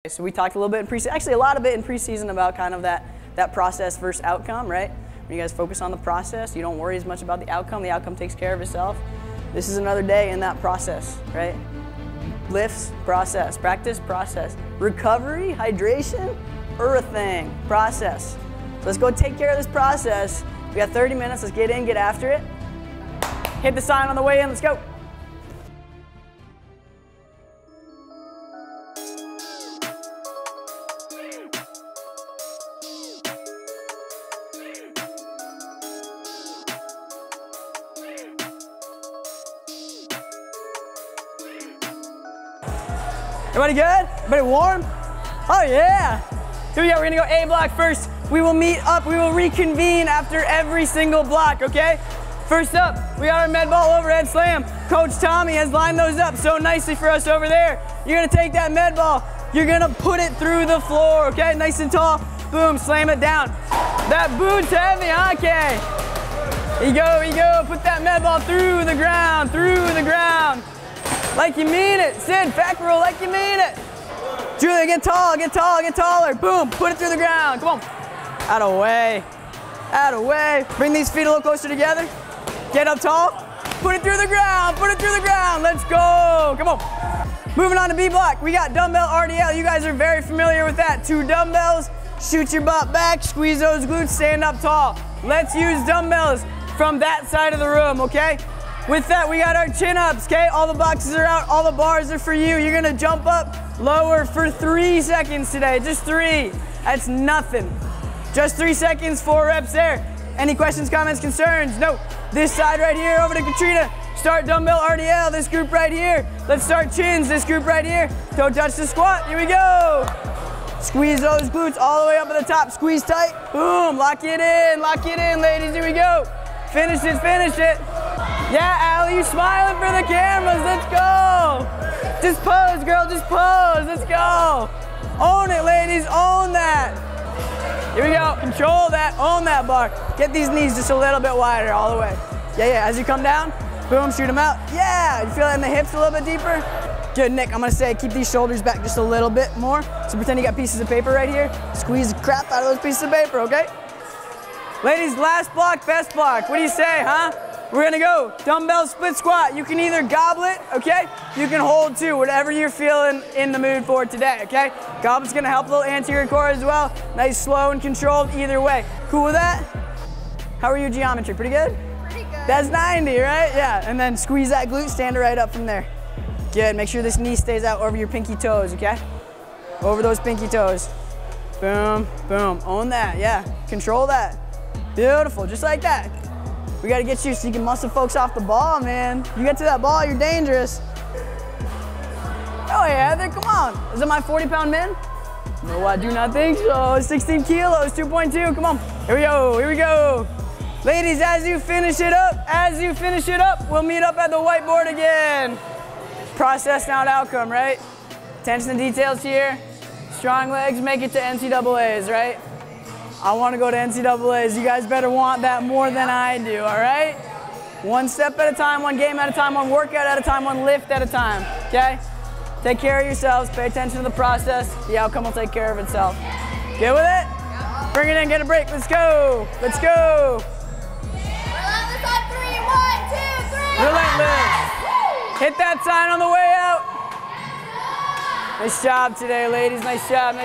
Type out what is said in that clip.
So we talked a little bit in preseason, actually a lot of it in preseason about kind of that process versus outcome, right? When you guys focus on the process, you don't worry as much about the outcome takes care of itself. This is another day in that process, right? Lifts, process, practice, process. Recovery, hydration, thing, process. So let's go take care of this process. We got 30 minutes, let's get in, get after it. Hit the sign on the way in, let's go. Everybody good? Everybody warm? Oh yeah! Here we go, we're gonna go A block first. We will meet up, we will reconvene after every single block, okay? First up, we got our med ball overhead slam. Coach Tommy has lined those up so nicely for us over there. You're gonna take that med ball, you're gonna put it through the floor, okay? Nice and tall, boom, slam it down. That boot's heavy, okay? Here you go, put that med ball through the ground, Like you mean it. Sid, back roll like you mean it. Julia, get tall, get taller. Boom, put it through the ground. Come on. Out of way. Bring these feet a little closer together. Get up tall. Put it through the ground, Let's go. Come on. Moving on to B block. We got dumbbell RDL. You guys are very familiar with that. 2 dumbbells, shoot your butt back, squeeze those glutes, stand up tall. Let's use dumbbells from that side of the room, okay? With that, we got our chin-ups, okay? All the boxes are out, all the bars are for you. You're gonna jump up lower for 3 seconds today, just 3. That's nothing. Just 3 seconds, 4 reps there. Any questions, comments, concerns? No. This side right here, over to Katrina. Start dumbbell RDL, this group right here. Let's start chins, this group right here. Toe touch the squat, here we go. Squeeze those glutes all the way up at the top, squeeze tight. Boom, lock it in, ladies, here we go. Finish it. Yeah, Allie, you smiling for the cameras, let's go. Just pose, girl, just pose, let's go. Own it, ladies, own that. Here we go, control that, own that bar. Get these knees just a little bit wider all the way. Yeah, as you come down, boom, shoot them out. Yeah, you feel it in the hips a little bit deeper? Good, Nick, I'm gonna say keep these shoulders back just a little bit more. So pretend you got pieces of paper right here. Squeeze the crap out of those pieces of paper, okay? Ladies, last block, best block. What do you say, huh? We're gonna go dumbbell split squat. You can either gobble it, okay? You can hold too, whatever you're feeling in the mood for today, okay? Gobble's gonna help a little anterior core as well. Nice, slow, and controlled either way. Cool with that? How are you geometry? Pretty good? Pretty good. That's 90, right? Yeah, and then squeeze that glute, stand it right up from there. Good, make sure this knee stays out over your pinky toes, okay? Over those pinky toes. Boom, boom, own that, yeah. Control that. Beautiful, just like that. We gotta get you so you can muscle folks off the ball, man. You get to that ball, you're dangerous. Oh yeah, Heather, come on. Is it my 40-pound min? No, I do not think so. 16 kilos, 2.2, come on. Here we go. Ladies, as you finish it up, we'll meet up at the whiteboard again. Process, not outcome, right? Attention to details here. Strong legs make it to NCAAs, right? I want to go to NCAAs. You guys better want that more than I do, all right? One step at a time, one game at a time, one workout at a time, one lift at a time, okay? Take care of yourselves, pay attention to the process. The outcome will take care of itself. Get with it? Bring it in, get a break. Let's go. Relentless on 3, 1, 2, 3. Relentless. Hit that sign on the way out. Nice job today, ladies. Nice job.